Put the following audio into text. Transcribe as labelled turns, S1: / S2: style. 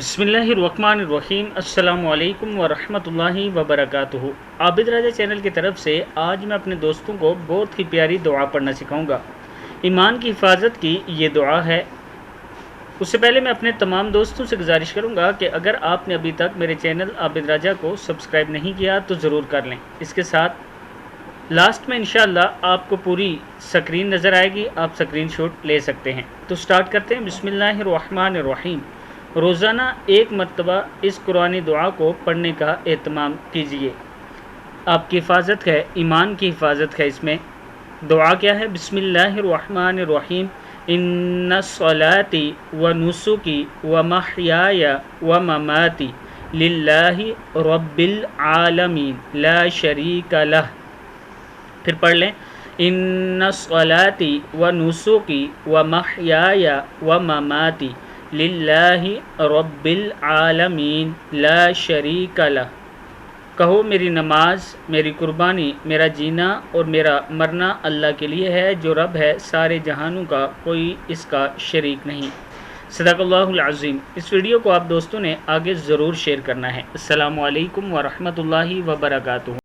S1: बिस्मिल्लाहिर्रहमानिर्रहीम। अस्सलामु अलैकुम वरहमतुल्लाहि वबरकातुहू। आबिद राजा चैनल की तरफ से आज मैं अपने दोस्तों को बहुत ही प्यारी दुआ पढ़ना सिखाऊंगा। ईमान की हिफाजत की ये दुआ है। उससे पहले मैं अपने तमाम दोस्तों से गुजारिश करूंगा कि अगर आपने अभी तक मेरे चैनल आबिद राजा को सब्सक्राइब नहीं किया तो ज़रूर कर लें। इसके साथ लास्ट में इंशाअल्लाह आपको पूरी स्क्रीन नज़र आएगी, आप स्क्रीन शॉट ले सकते हैं। तो स्टार्ट करते हैं। बिस्मिल्लाहिर्रहमानिर्रहीम। रोज़ाना एक मरतबा इस कुरानी दुआ को पढ़ने का एहतमाम कीजिए। आपकी हिफाजत है, ईमान की हिफाजत है। इसमें दुआ क्या है? बिस्मिल्लाहिर्रहमानिर्रहीम। इन्नस्सलाती व नुसुकी व महयाया व ममाती लिल्लाहि रब्बिल आलमीन ला शरीका लह। फिर पढ़ लें। इन्नस्सलाती व नुसुकी व महयाया व ममाती लिल्लाहि रब्बिल आलमीन ला शरीका लह। कहो मेरी नमाज, मेरी कुर्बानी, मेरा जीना और मेरा मरना अल्लाह के लिए है जो रब है सारे जहानों का, कोई इसका शरीक नहीं। सदक़ल्लाहुल अज़ीम। इस वीडियो को आप दोस्तों ने आगे ज़रूर शेयर करना है। अस्सलामु अलैकुम वरहमतुल्लाहि वबरकातुहू।